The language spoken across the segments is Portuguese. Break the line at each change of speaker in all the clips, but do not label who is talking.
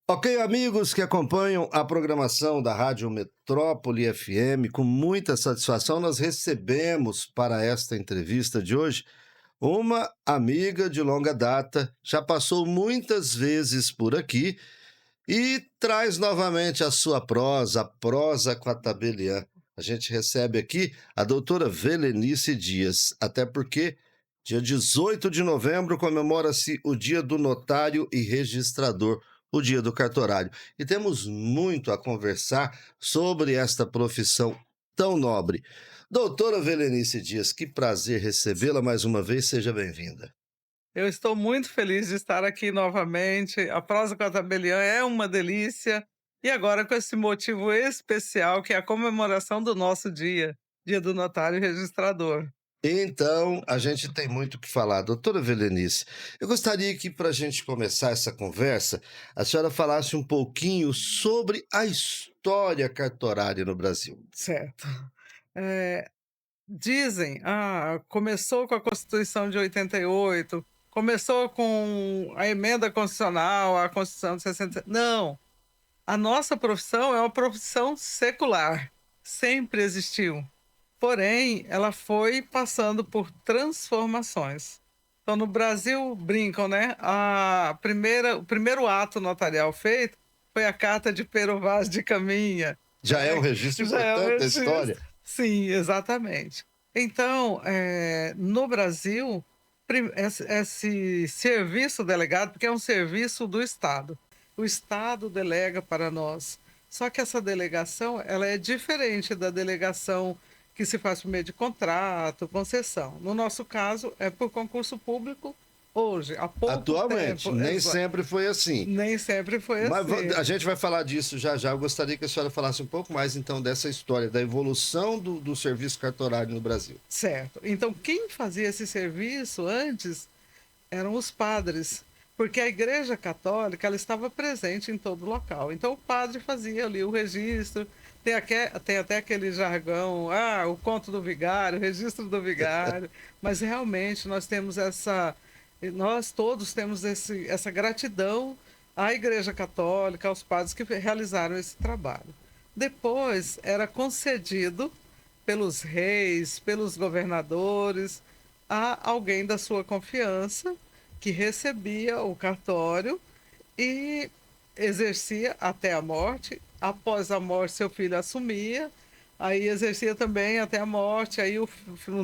Ok, amigos que acompanham a programação da Rádio Metrópole FM, com muita satisfação nós recebemos para esta entrevista de hoje uma amiga de longa data, já passou muitas vezes por aqui e traz novamente a sua prosa, a prosa com a tabeliã. A gente recebe aqui a doutora Velenice Dias, até porque dia 18 de novembro comemora-se o Dia do Notário e Registrador, o Dia do Cartorário. E temos muito a conversar sobre esta profissão tão nobre. Doutora Velenice Dias, que prazer recebê-la mais uma vez, seja bem-vinda.
Eu estou muito feliz de estar aqui novamente. A prosa com a tabeliã é uma delícia. E agora com esse motivo especial, que é a comemoração do nosso dia, Dia do Notário e Registrador.
Então, a gente tem muito o que falar. Doutora Velenice, eu gostaria que, para a gente começar essa conversa, a senhora falasse um pouquinho sobre a história cartorária no Brasil.
Certo. Eh, Dizem, começou com a Constituição de 88, começou com a emenda constitucional, a Constituição de 60. Não, a nossa profissão é uma profissão secular, sempre existiu. Porém, ela foi passando por transformações. Então, no Brasil, brincam, né? O primeiro ato notarial feito foi a Carta de Pero Vaz de Caminha,
Já é um
né?
registro
Já é o
importante da história.
registro. Sim, exatamente. Então, no Brasil, esse serviço delegado, porque é um serviço do Estado. O Estado delega para nós. Só que essa delegação, ela é diferente da delegação que se faz por meio de contrato, concessão. No nosso caso, é por concurso público hoje, há pouco
Atualmente,
tempo.
nem sempre foi assim.
Nem sempre foi
Mas
assim.
a gente vai falar disso já já. Eu gostaria que a senhora falasse um pouco mais, então, dessa história, da evolução do serviço cartorário no Brasil.
Certo. Então, quem fazia esse serviço antes eram os padres, porque a Igreja Católica ela estava presente em todo local. Então, o padre fazia ali o registro. Tem até aquele jargão, o conto do vigário, o registro do vigário. Mas realmente nós todos temos essa gratidão à Igreja Católica, aos padres que realizaram esse trabalho. Depois era concedido pelos reis, pelos governadores, a alguém da sua confiança que recebia o cartório e exercia até a morte. Após a morte, seu filho assumia, aí exercia também até a morte, aí o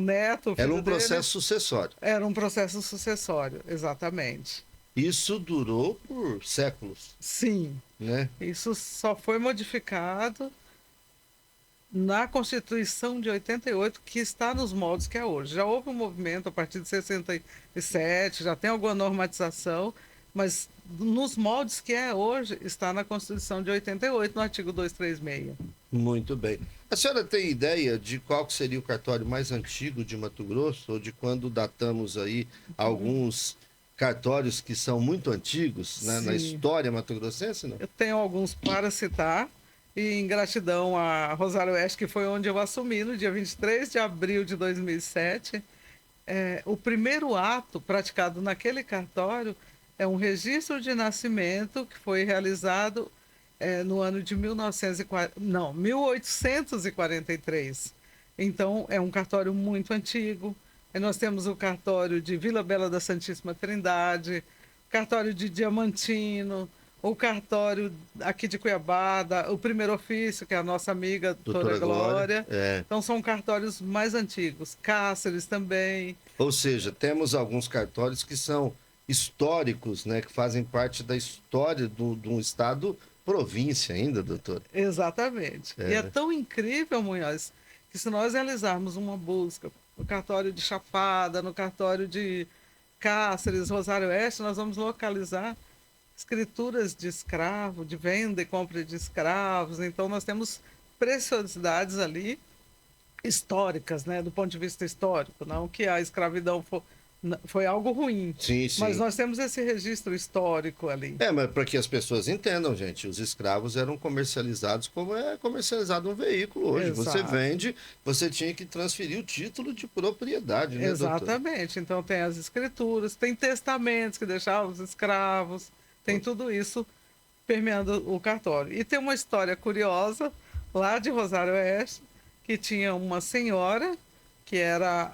neto, o
Era
filho
um
dele,
processo sucessório.
era um processo sucessório, exatamente.
Isso durou por séculos,
Sim,
né?
isso só foi modificado na Constituição de 88, que está nos moldes que é hoje. Já houve um movimento a partir de 67, já tem alguma normatização, mas nos moldes que é hoje, está na Constituição de 88, no artigo 236.
Muito bem. A senhora tem ideia de qual que seria o cartório mais antigo de Mato Grosso, ou de quando datamos aí alguns cartórios que são muito antigos, né, na
Sim,
história mato-grossense, não?
eu tenho alguns para citar, e em gratidão a Rosário Oeste, que foi onde eu assumi no dia 23 de abril de 2007. O primeiro ato praticado naquele cartório é um registro de nascimento que foi realizado no ano de 1940, não, 1843. Então, é um cartório muito antigo. E nós temos o cartório de Vila Bela da Santíssima Trindade, cartório de Diamantino, o cartório aqui de Cuiabá, o primeiro ofício, que é a nossa amiga doutora
Doutora Glória?
Glória.
É.
Então, são cartórios mais antigos. Cáceres também.
Ou seja, temos alguns cartórios que são históricos, né, que fazem parte da história de um estado província ainda, doutor.
Exatamente. E é
É.
tão incrível, Munhoz, que se nós realizarmos uma busca no cartório de Chapada, no cartório de Cáceres, Rosário Oeste, nós vamos localizar escrituras de escravo, de venda e compra de escravos. Então, nós temos preciosidades ali históricas, né, do ponto de vista histórico, não que a escravidão foi algo ruim,
Sim,
mas
sim.
nós temos esse registro histórico ali.
É, mas para que as pessoas entendam, gente, os escravos eram comercializados como é comercializado um veículo hoje. Você
Exato.
vende, você tinha que transferir o título de propriedade, né, doutor?
Exatamente. Então tem as escrituras, tem testamentos que deixavam os escravos, tem tudo isso permeando o cartório. E tem uma história curiosa lá de Rosário Oeste, que tinha uma senhora que era,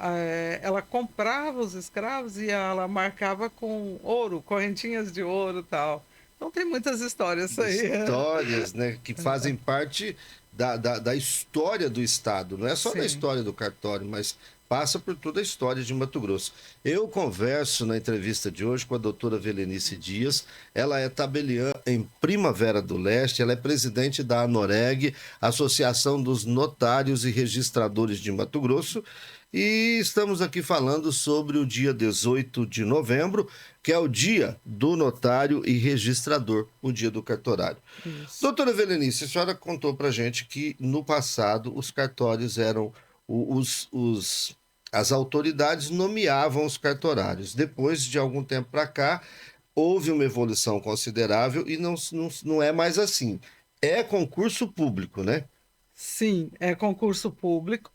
ela comprava os escravos e ela marcava com ouro, correntinhas de ouro e tal. Então tem muitas histórias aí.
Histórias, né, que fazem parte da história do Estado. Não é só da
Sim.
história do cartório, mas passa por toda a história de Mato Grosso. Eu converso na entrevista de hoje com a doutora Velenice Dias. Ela é tabeliã em Primavera do Leste, ela é presidente da ANOREG, Associação dos Notários e Registradores de Mato Grosso. E estamos aqui falando sobre o dia 18 de novembro, que é o dia do notário e registrador, o dia do cartorário.
Isso.
Doutora Velenice, a senhora contou para gente que no passado os cartórios eram as autoridades nomeavam os cartorários. Depois de algum tempo para cá, houve uma evolução considerável e não é mais assim. É concurso público, né?
Sim, é concurso público.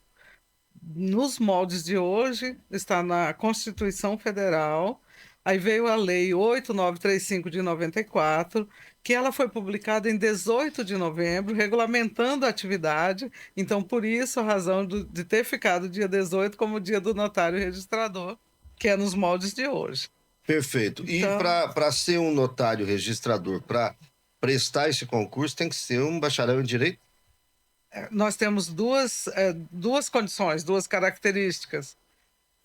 Nos moldes de hoje, está na Constituição Federal. Aí veio a Lei 8935 de 94, que ela foi publicada em 18 de novembro, regulamentando a atividade. Então, por isso, a razão de ter ficado dia 18 como dia do notário registrador, que é nos moldes de hoje.
Perfeito. E
Então,
para ser um notário registrador, para prestar esse concurso, tem que ser um bacharel em direito?
nós temos duas condições, duas características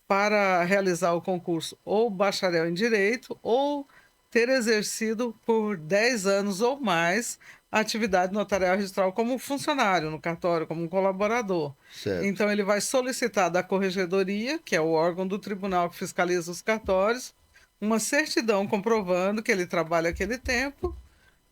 para realizar o concurso: ou bacharel em direito, ou ter exercido por 10 anos ou mais a atividade notarial registral como funcionário no cartório, como um colaborador.
Certo.
Então, ele vai solicitar da corregedoria, que é o órgão do tribunal que fiscaliza os cartórios, uma certidão comprovando que ele trabalha aquele tempo,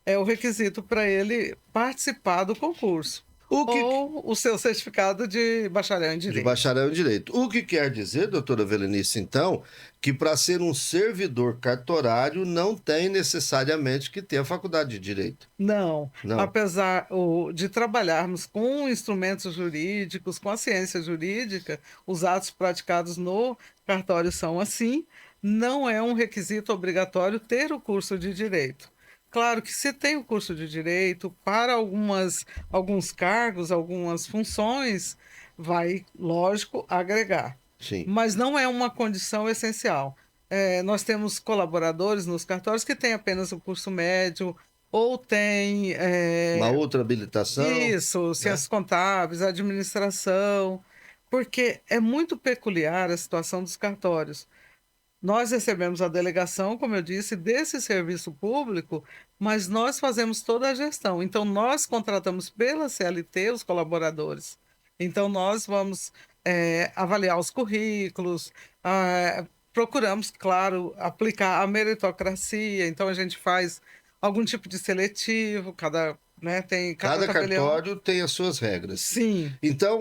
é o requisito para ele participar do concurso,
O que
ou o seu certificado de bacharel em
de
direito.
bacharel em direito. O que quer dizer, doutora Velenice, então, que para ser um servidor cartorário não tem necessariamente que ter a faculdade de direito.
Não,
Não.
apesar de trabalharmos com instrumentos jurídicos, com a ciência jurídica, os atos praticados no cartório são assim, não é um requisito obrigatório ter o curso de direito. Claro que se tem o curso de direito, para alguns cargos, algumas funções, vai, lógico, agregar.
Sim.
Mas não é uma condição essencial. Nós temos colaboradores nos cartórios que têm apenas o curso médio, ou tem
Uma outra habilitação,
isso,
né?
ciências contábeis, administração, porque é muito peculiar a situação dos cartórios. Nós recebemos a delegação, como eu disse, desse serviço público, mas nós fazemos toda a gestão. Então, nós contratamos pela CLT os colaboradores. Então, nós vamos avaliar os currículos, procuramos, claro, aplicar a meritocracia. Então, a gente faz algum tipo de seletivo, cada
Cada
tabelião.
cartório tem as suas regras.
Sim,
Então,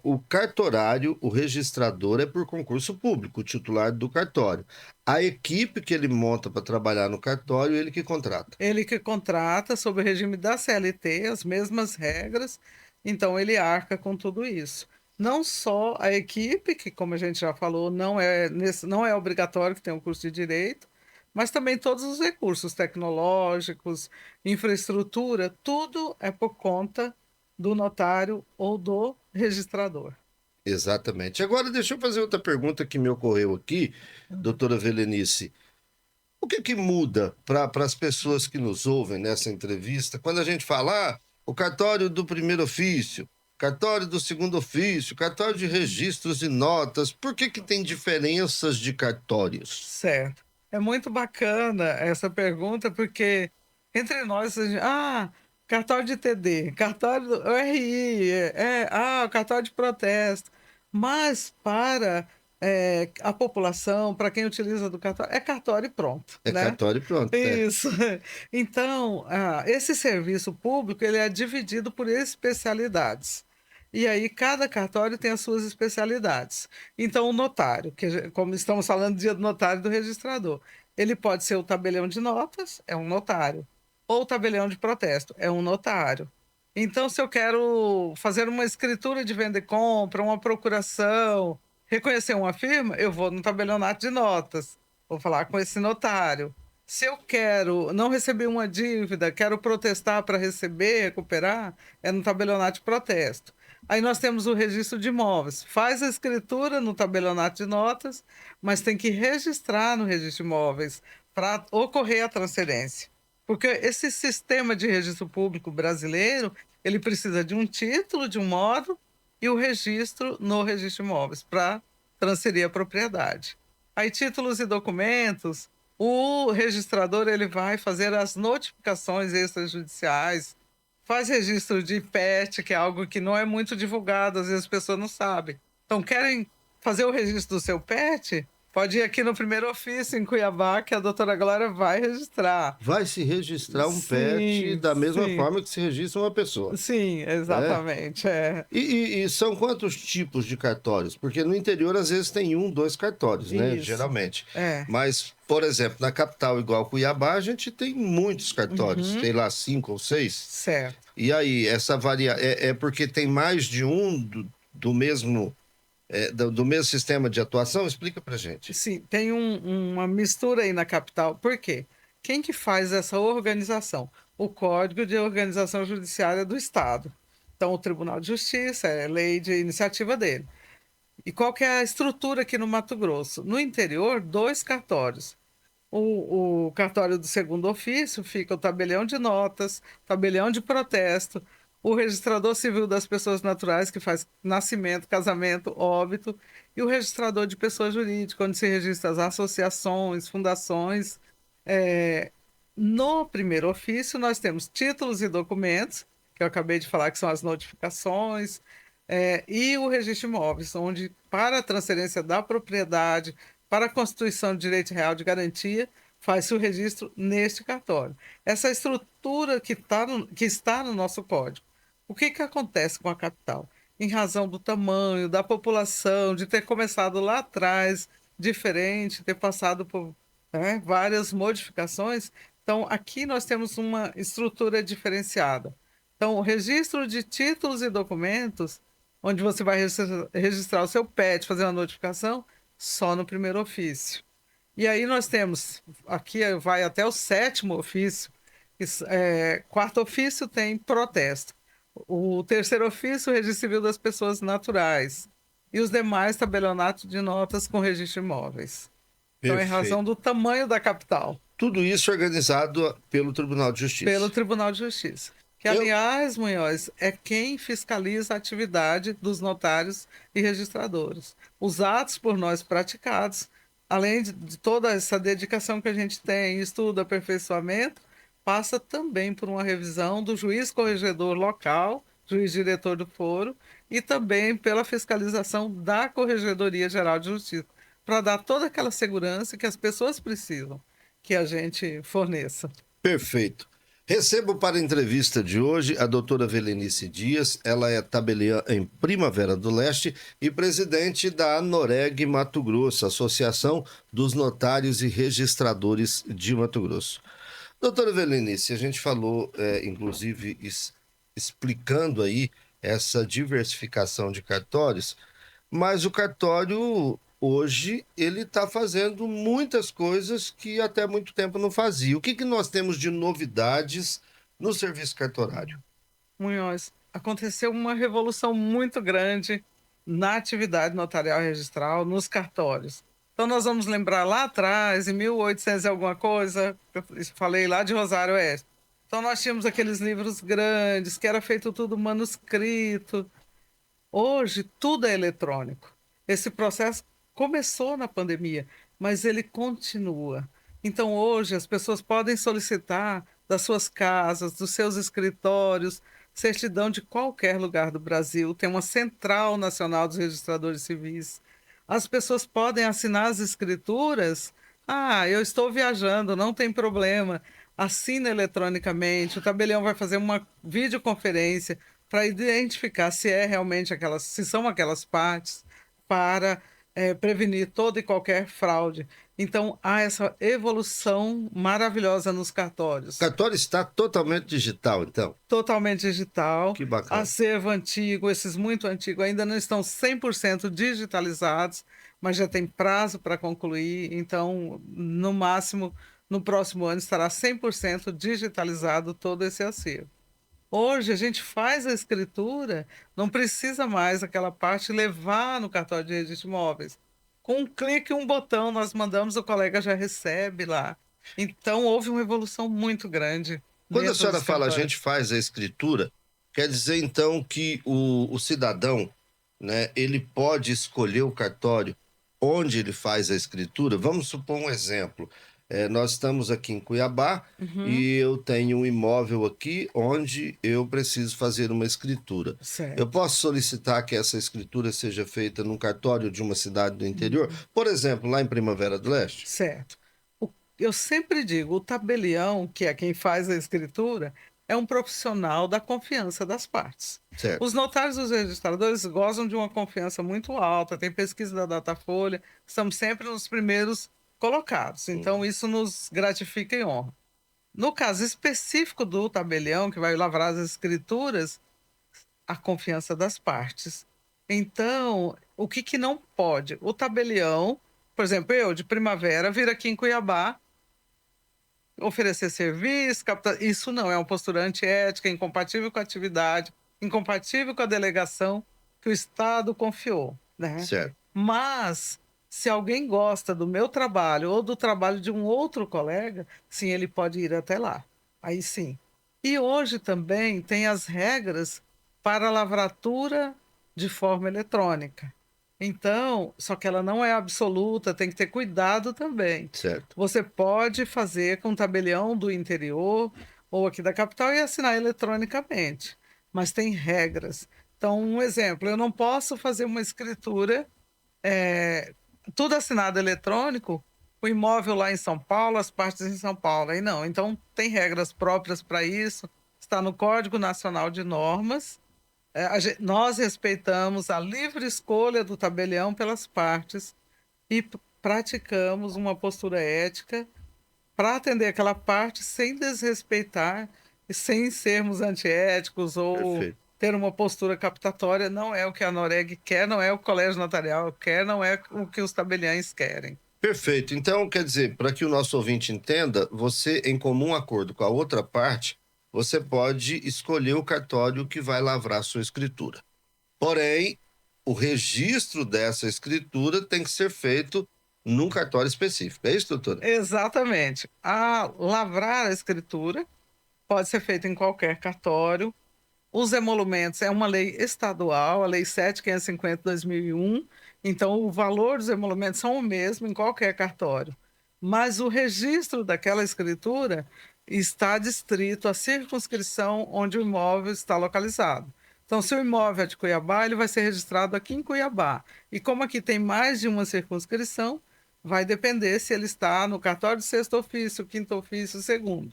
o cartorário, o registrador, é por concurso público, o titular do cartório. A equipe que ele monta para trabalhar no cartório, ele que contrata.
ele que contrata sob o regime da CLT, as mesmas regras, então ele arca com tudo isso. Não só a equipe, que como a gente já falou, não é obrigatório que tenha um curso de direito, mas também todos os recursos tecnológicos, infraestrutura, tudo é por conta do notário ou do registrador.
Exatamente. Agora, deixa eu fazer outra pergunta que me ocorreu aqui, doutora Velenice. O que muda para as pessoas que nos ouvem nessa entrevista quando a gente fala o cartório do primeiro ofício, cartório do segundo ofício, cartório de registros e notas? Por que tem diferenças de cartórios?
Certo. É muito bacana essa pergunta, porque entre nós, cartório de TD, cartório do RI, cartório de protesto. Mas para a população, para quem utiliza do cartório, é cartório e pronto,
É
né?
cartório e pronto, é.
Isso. Então, esse serviço público ele é dividido por especialidades. E aí, cada cartório tem as suas especialidades. Então, o notário, como estamos falando, dia do notário e do registrador, ele pode ser o tabelião de notas, é um notário, ou o tabelião de protesto, é um notário. Então, se eu quero fazer uma escritura de venda e compra, uma procuração, reconhecer uma firma, eu vou no tabelionato de notas, vou falar com esse notário. Se eu quero não receber uma dívida, quero protestar para receber, recuperar, é no tabelionato de protesto. Aí nós temos o registro de imóveis. Faz a escritura no tabelionato de notas, mas tem que registrar no registro de imóveis para ocorrer a transferência. Porque esse sistema de registro público brasileiro, ele precisa de um título, de um módulo e o registro no registro de imóveis para transferir a propriedade. Aí títulos e documentos, o registrador ele vai fazer as notificações extrajudiciais, faz registro de PET, que é algo que não é muito divulgado, às vezes as pessoas não sabem. Então, querem fazer o registro do seu PET? Pode ir aqui no primeiro ofício em Cuiabá, que a doutora Glória vai registrar.
Vai se registrar um pet
Sim,
da mesma
sim,
forma que se registra uma pessoa,
sim,
né?
exatamente. É.
E são quantos tipos de cartórios? Porque no interior, às vezes, tem um, dois cartórios, né?
Isso.
Geralmente.
É.
Mas, por exemplo, na capital, igual Cuiabá, a gente tem muitos cartórios,
Uhum.
tem lá 5 ou 6.
Certo.
E aí, essa é porque tem mais de um do mesmo, do mesmo sistema de atuação? Explica pra gente.
Sim, tem uma mistura aí na capital. Por quê? Quem que faz essa organização? O Código de Organização Judiciária do Estado. Então, o Tribunal de Justiça é lei de iniciativa dele. E qual que é a estrutura aqui no Mato Grosso? No interior, 2 cartórios. O cartório do segundo ofício fica o tabelião de notas, tabelião de protesto, o registrador civil das pessoas naturais, que faz nascimento, casamento, óbito, e o registrador de pessoa jurídica, onde se registram as associações, fundações. É, no primeiro ofício, nós temos títulos e documentos, que eu acabei de falar que são as notificações, e o registro de imóveis, onde, para a transferência da propriedade, para a constituição de direito real de garantia, faz-se o registro neste cartório. Essa estrutura que está no nosso código. O que, que acontece com a capital? Em razão do tamanho, da população, de ter começado lá atrás, diferente, ter passado por várias modificações. Então, aqui nós temos uma estrutura diferenciada. Então, o registro de títulos e documentos, onde você vai registrar o seu PET, fazer uma notificação, só no primeiro ofício. E aí nós temos, aqui vai até o sétimo ofício, quarto ofício tem protesto. O terceiro ofício, o registro civil das pessoas naturais. E os demais, tabelionato de notas com registro de imóveis. Então, em razão
Perfeito.
do tamanho da capital,
Tudo isso organizado pelo Tribunal de
pelo
Justiça.
Tribunal de Justiça. Que,
Eu,
aliás, Munhoz, é quem fiscaliza a atividade dos notários e registradores. Os atos por nós praticados, além de toda essa dedicação que a gente tem, estudo, aperfeiçoamento, passa também por uma revisão do juiz corregedor local, juiz diretor do foro, e também pela fiscalização da Corregedoria Geral de Justiça, para dar toda aquela segurança que as pessoas precisam que a gente forneça.
Perfeito. Recebo para a entrevista de hoje a doutora Velenice Dias. Ela é tabeliã em Primavera do Leste e presidente da ANOREG Mato Grosso, Associação dos Notários e Registradores de Mato Grosso. Doutora Velenice, a gente falou, inclusive, explicando aí essa diversificação de cartórios, mas o cartório hoje ele está fazendo muitas coisas que até muito tempo não fazia. O que nós temos de novidades no serviço cartorário?
Munhoz, aconteceu uma revolução muito grande na atividade notarial registral, nos cartórios. Então, nós vamos lembrar lá atrás, em 1800 e alguma coisa, eu falei lá de Rosário Oeste. Então, nós tínhamos aqueles livros grandes, que era feito tudo manuscrito. Hoje, tudo é eletrônico. Esse processo começou na pandemia, mas ele continua. Então, hoje, as pessoas podem solicitar das suas casas, dos seus escritórios, certidão de qualquer lugar do Brasil. Tem uma Central Nacional dos Registradores Civis. As pessoas podem assinar as escrituras. Ah, eu estou viajando, não tem problema. Assina eletronicamente. O tabelião vai fazer uma videoconferência para identificar se é realmente aquelas, se são aquelas partes, para prevenir toda e qualquer fraude. Então, há essa evolução maravilhosa nos
O
cartórios.
cartório está totalmente digital, então.
Totalmente digital,
Que bacana.
acervo antigo, esses muito antigos ainda não estão 100% digitalizados, mas já tem prazo para concluir, então, no máximo, no próximo ano estará 100% digitalizado todo esse acervo. Hoje a gente faz a escritura, não precisa mais aquela parte levar no cartório de registro de imóveis. Com um clique e um botão nós mandamos, o colega já recebe lá. Então houve uma evolução muito grande
Quando a
dentro
senhora
dos
fala a gente
cartórios.
faz a escritura, quer dizer então que o cidadão, né, ele pode escolher o cartório onde ele faz a escritura? Vamos supor um exemplo. Nós estamos aqui em Cuiabá
Uhum,
e eu tenho um imóvel aqui onde eu preciso fazer uma escritura. Eu
certo.
posso solicitar que essa escritura seja feita num cartório de uma cidade do interior?
Uhum.
Por exemplo, lá em Primavera do Leste?
Certo. Eu sempre digo, o tabelião, que é quem faz a escritura, é um profissional da confiança das partes.
Certo.
Os notários e os registradores gozam de uma confiança muito alta, tem pesquisa da Datafolha, estamos sempre nos primeiros colocados, então
Uhum.
isso nos gratifica e honra. No caso específico do tabelião, que vai lavrar as escrituras, a confiança das partes. Então, o que que não pode? O tabelião, por exemplo, eu de Primavera, vir aqui em Cuiabá, oferecer serviço, isso não, é uma postura antiética, incompatível com a atividade, incompatível com a delegação que o Estado confiou, né.
Certo.
Mas, se alguém gosta do meu trabalho ou do trabalho de um outro colega, sim, ele pode ir até lá, aí sim. E hoje também tem as regras para a lavratura de forma eletrônica. Então, só que ela não é absoluta, tem que ter cuidado também.
Certo.
Você pode fazer com tabelião do interior ou aqui da capital e assinar eletronicamente, mas tem regras. Então, um exemplo, eu não posso fazer uma escritura, eh, tudo assinado eletrônico, o imóvel lá em São Paulo, as partes em São Paulo, aí não. Então, tem regras próprias para isso, está no Código Nacional de Normas, nós respeitamos a livre escolha do tabelião pelas partes e praticamos uma postura ética para atender aquela parte sem desrespeitar e sem sermos antiéticos ou
Perfeito.
ter uma postura captatória. Não é o que a Noreg quer, não é o colégio notarial quer, não é o que os tabeliães querem.
Perfeito. Então, quer dizer, para que o nosso ouvinte entenda, você, em comum acordo com a outra parte, você pode escolher o cartório que vai lavrar sua escritura. Porém, o registro dessa escritura tem que ser feito num cartório específico. É isso, doutora?
Exatamente. A lavrar a escritura pode ser feita em qualquer cartório. Os emolumentos é uma lei estadual, a Lei 7.550/2001, então o valor dos emolumentos são o mesmo em qualquer cartório, mas o registro daquela escritura está distrito à circunscrição onde o imóvel está localizado. Então, se o imóvel é de Cuiabá, ele vai ser registrado aqui em Cuiabá. E como aqui tem mais de uma circunscrição, vai depender se ele está no cartório de sexto ofício, quinto ofício, segundo.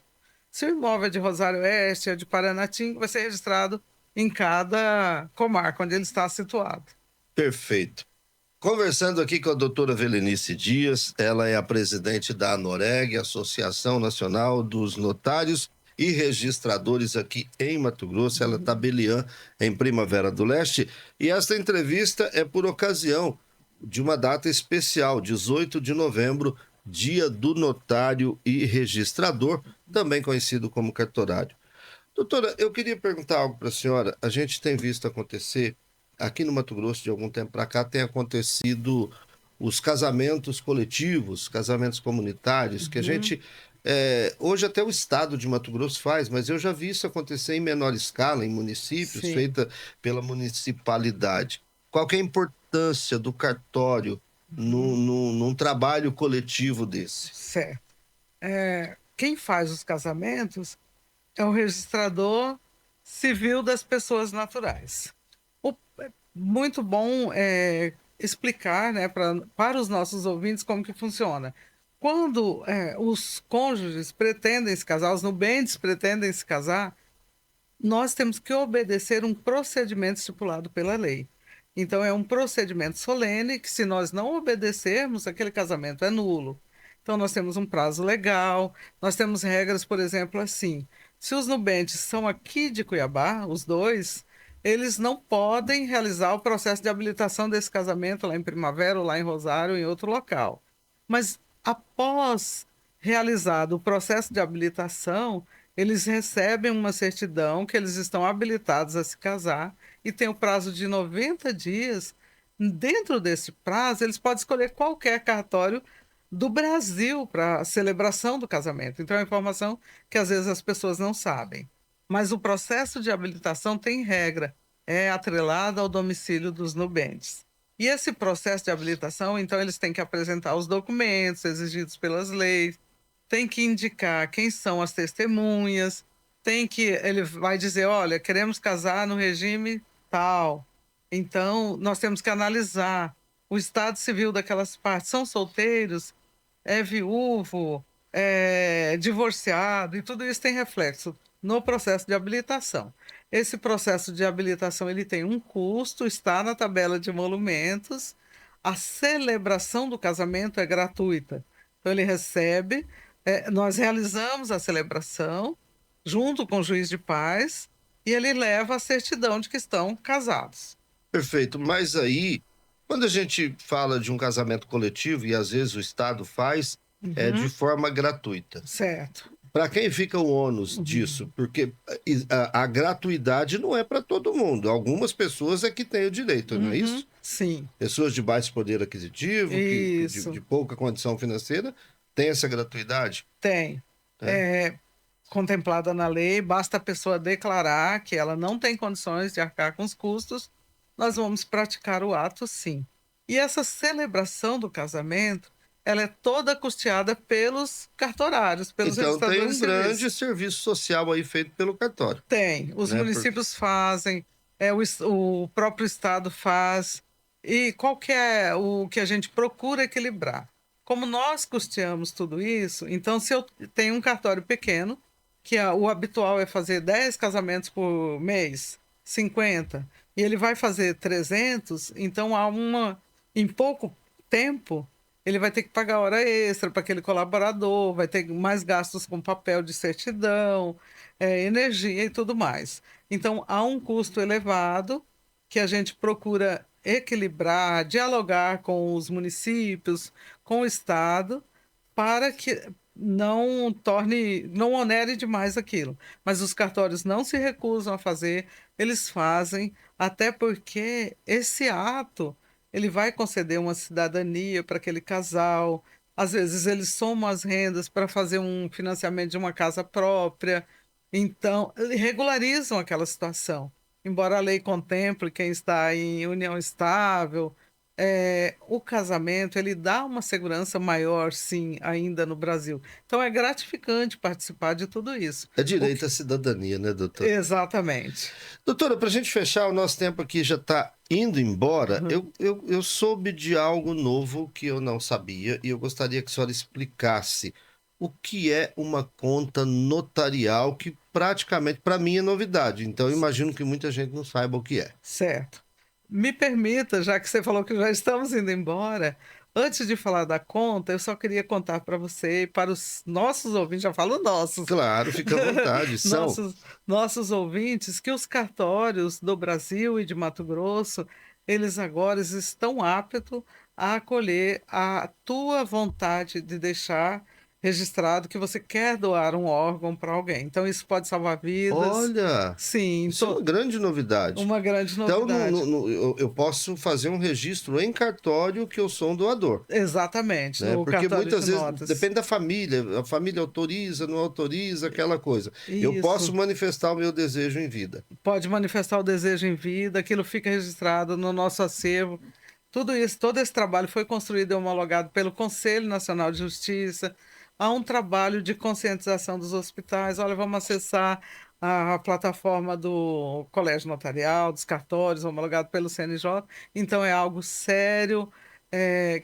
Se o imóvel é de Rosário Oeste, é de Paranatinga, vai ser registrado em cada comarca onde ele está situado.
Perfeito. Conversando aqui com a doutora Velenice Dias, ela é a presidente da ANOREG, Associação Nacional dos Notários e Registradores aqui em Mato Grosso, ela é tabeliã em Primavera do Leste, e esta entrevista é por ocasião de uma data especial, 18 de novembro, Dia do Notário e Registrador, também conhecido como cartorário. Doutora, eu queria perguntar algo para a senhora. A gente tem visto acontecer, aqui no Mato Grosso, de algum tempo para cá, tem acontecido os casamentos coletivos, casamentos comunitários, que a
Uhum.
gente. Hoje até o estado de Mato Grosso faz, mas eu já vi isso acontecer em menor escala, em municípios,
Sim,
feita pela municipalidade. Qual que é a importância do cartório num trabalho coletivo desse?
certo. Quem faz os casamentos é o registrador civil das pessoas naturais. É muito bom explicar, né, para os nossos ouvintes como que funciona. Quando os cônjuges pretendem se casar, os nubentes pretendem se casar, nós temos que obedecer um procedimento estipulado pela lei. Então, é um procedimento solene que, se nós não obedecermos, aquele casamento é nulo. Então, nós temos um prazo legal, nós temos regras, por exemplo, assim: se os nubentes são aqui de Cuiabá, os dois, eles não podem realizar o processo de habilitação desse casamento lá em Primavera, ou lá em Rosário, ou em outro local. Mas após realizado o processo de habilitação, eles recebem uma certidão que eles estão habilitados a se casar e tem o prazo de 90 dias. Dentro desse prazo, eles podem escolher qualquer cartório do Brasil para a celebração do casamento. Então, é uma informação que às vezes as pessoas não sabem. Mas o processo de habilitação tem regra, é atrelado ao domicílio dos nubentes. E esse processo de habilitação, então, eles têm que apresentar os documentos exigidos pelas leis, tem que indicar quem são as testemunhas, ele vai dizer, olha, queremos casar no regime tal. Então, nós temos que analisar o estado civil daquelas partes. São solteiros? É viúvo? É divorciado? E tudo isso tem reflexo no processo de habilitação. Esse processo de habilitação ele tem um custo, está na tabela de emolumentos. A celebração do casamento é gratuita. Então, ele recebe, nós realizamos a celebração junto com o juiz de paz e ele leva a certidão de que estão casados.
Perfeito. Mas aí, quando a gente fala de um casamento coletivo, e às vezes o Estado faz, é de forma gratuita.
Certo.
Para quem fica o ônus disso? Porque a gratuidade não é para todo mundo. Algumas pessoas é que têm o direito, não é isso?
Sim,
Pessoas de baixo poder aquisitivo,
isso.
de pouca condição financeira, têm essa gratuidade?
Tem. É contemplada na lei, basta a pessoa declarar que ela não tem condições de arcar com os custos, nós vamos praticar o ato, sim. E essa celebração do casamento, ela é toda custeada pelos cartorários, pelos
Então tem
registradores
um
de
grande
serviços.
serviço social aí feito pelo cartório,
Tem, os
né?
municípios fazem, o próprio estado faz, e qual que é o que a gente procura equilibrar? Como nós custeamos tudo isso, então se eu tenho um cartório pequeno, que o habitual é fazer 10 casamentos por mês, 50, e ele vai fazer 300, então em pouco tempo, ele vai ter que pagar hora extra para aquele colaborador, vai ter mais gastos com papel de certidão, energia e tudo mais. Então, há um custo elevado que a gente procura equilibrar, dialogar com os municípios, com o Estado, para que não onere demais aquilo. Mas os cartórios não se recusam a fazer, eles fazem, até porque esse ato ele vai conceder uma cidadania para aquele casal. Às vezes eles somam as rendas para fazer um financiamento de uma casa própria. Então, regularizam aquela situação. Embora a lei contemple quem está em união estável, o casamento ele dá uma segurança maior, sim, ainda no Brasil. Então é gratificante participar de tudo isso.
É
O
direito
que-
à cidadania, né, doutor?
Exatamente.
Doutora, para a gente fechar, o nosso tempo aqui já está indo embora.
Uhum.
Eu soube de algo novo que eu não sabia e eu gostaria que a senhora explicasse o que é uma conta notarial, que praticamente para mim é novidade. Então, eu imagino que muita gente não saiba o que é.
Certo. Me permita, já que você falou que já estamos indo embora, antes de falar da conta, eu só queria contar para você e para os nossos ouvintes, já falo nossos,
Claro, fica à vontade. São.
nossos, nossos ouvintes, que os cartórios do Brasil e de Mato Grosso, eles agora estão aptos a acolher a tua vontade de deixar registrado que você quer doar um órgão para alguém. Então, isso pode salvar vidas.
Olha,
Sim,
isso é uma grande novidade.
uma grande
Então,
novidade.
eu posso fazer um registro em cartório que eu sou um doador.
Exatamente,
Né?
no
Porque
cartório
muitas
de
vezes
notas.
depende da família, a família autoriza, não autoriza, aquela coisa. Eu
Isso.
posso manifestar o meu desejo em vida.
Pode manifestar o desejo em vida, aquilo fica registrado no nosso acervo. Tudo isso, todo esse trabalho foi construído e homologado pelo Conselho Nacional de Justiça. Há um trabalho de conscientização dos hospitais. Olha, vamos acessar a plataforma do Colégio Notarial, dos cartórios, homologado pelo CNJ. Então, é algo sério,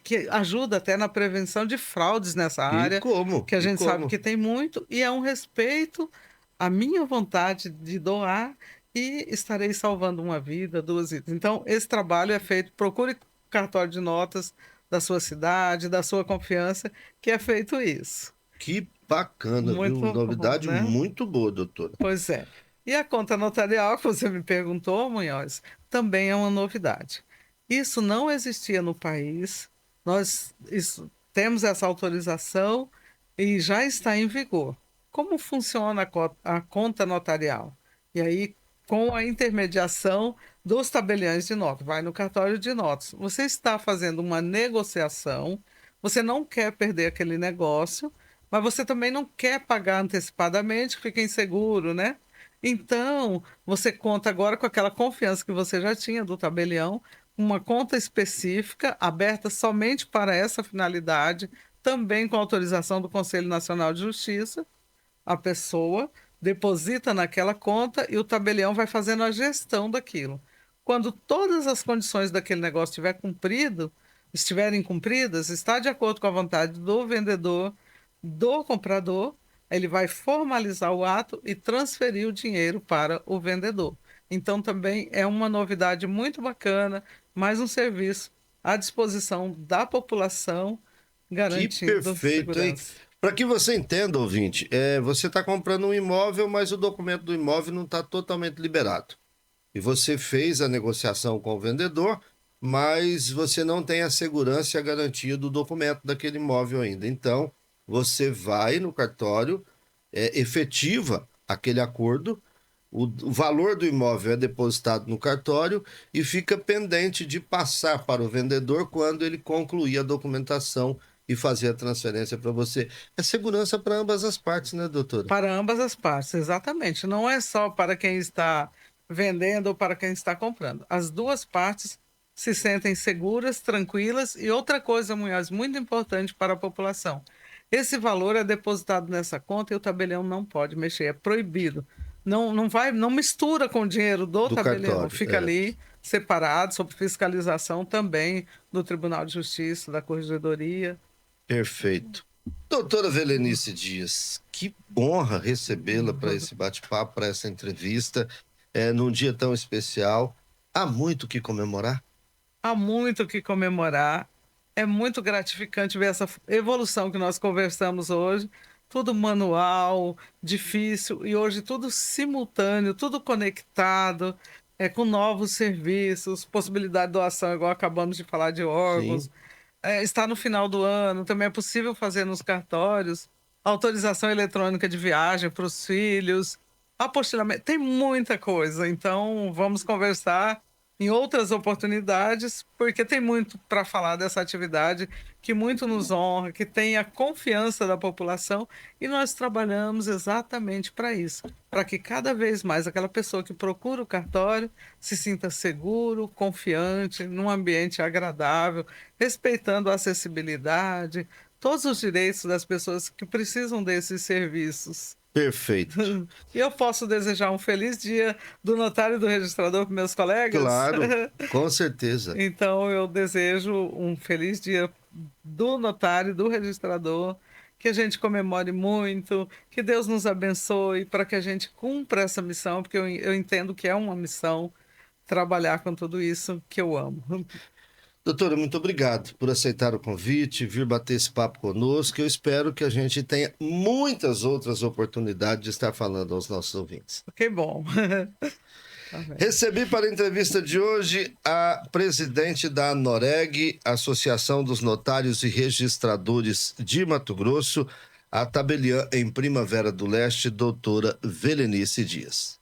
que ajuda até na prevenção de fraudes nessa
E
área,
como?
que a
E
gente sabe
como?
que tem muito, e é um respeito à minha vontade de doar e estarei salvando uma vida, duas vidas. Então, esse trabalho é feito, procure cartório de notas da sua cidade, da sua confiança, que é feito isso.
Que bacana, viu?
Muito bom,
Novidade
né?
muito boa, doutora.
Pois é. E a conta notarial, que você me perguntou, Munhoz, também é uma novidade. Isso não existia no país, temos essa autorização e já está em vigor. Como funciona a conta notarial? E aí, com a intermediação dos tabeliães de notas, vai no cartório de notas. Você está fazendo uma negociação, você não quer perder aquele negócio, mas você também não quer pagar antecipadamente, fica inseguro, né? Então, você conta agora com aquela confiança que você já tinha do tabelião, uma conta específica, aberta somente para essa finalidade, também com autorização do Conselho Nacional de Justiça. A pessoa deposita naquela conta e o tabelião vai fazendo a gestão daquilo. Quando todas as condições daquele negócio estiverem cumpridas, está de acordo com a vontade do vendedor, do comprador, ele vai formalizar o ato e transferir o dinheiro para o vendedor. Então também é uma novidade muito bacana, mais um serviço à disposição da população,
Que
garantindo
perfeito, hein?
segurança.
Para que você entenda, ouvinte, você está comprando um imóvel, mas o documento do imóvel não está totalmente liberado. E você fez a negociação com o vendedor, mas você não tem a segurança e a garantia do documento daquele imóvel ainda. Então, você vai no cartório, efetiva aquele acordo, o valor do imóvel é depositado no cartório e fica pendente de passar para o vendedor quando ele concluir a documentação e fazer a transferência para você. É segurança para ambas as partes, né, doutora?
Para ambas as partes, exatamente. Não é só para quem está vendendo ou para quem está comprando. As duas partes se sentem seguras, tranquilas e outra coisa, Munhoz, muito importante para a população. Esse valor é depositado nessa conta e o tabelião não pode mexer, é proibido. Não mistura com o dinheiro do
Do
tabelião,
cartório,
fica ali separado sob fiscalização também do Tribunal de Justiça, da Corregedoria.
perfeito. Doutora Velenice Dias, que honra recebê-la para esse bate-papo, para essa entrevista, num dia tão especial. Há muito o que comemorar?
Há muito o que comemorar. É muito gratificante ver essa evolução que nós conversamos hoje. Tudo manual, difícil, e hoje tudo simultâneo, tudo conectado, com novos serviços, possibilidade de doação, igual acabamos de falar de órgãos.
Sim,
Está no final do ano, também é possível fazer nos cartórios, autorização eletrônica de viagem para os filhos, apostilamento, tem muita coisa. Então, vamos conversar em outras oportunidades, porque tem muito para falar dessa atividade que muito nos honra, que tem a confiança da população e nós trabalhamos exatamente para isso, para que cada vez mais aquela pessoa que procura o cartório se sinta seguro, confiante, num ambiente agradável, respeitando a acessibilidade, todos os direitos das pessoas que precisam desses serviços.
perfeito.
E eu posso desejar um feliz dia do notário e do registrador para meus colegas?
Claro, com certeza.
Então eu desejo um feliz dia do notário e do registrador, que a gente comemore muito, que Deus nos abençoe para que a gente cumpra essa missão, porque eu entendo que é uma missão trabalhar com tudo isso que eu amo.
Doutora, muito obrigado por aceitar o convite, vir bater esse papo conosco. Eu espero que a gente tenha muitas outras oportunidades de estar falando aos nossos ouvintes.
Que bom. Tá bem.
Recebi para a entrevista de hoje a presidente da ANOREG, Associação dos Notários e Registradores de Mato Grosso, a tabeliã em Primavera do Leste, doutora Velenice Dias.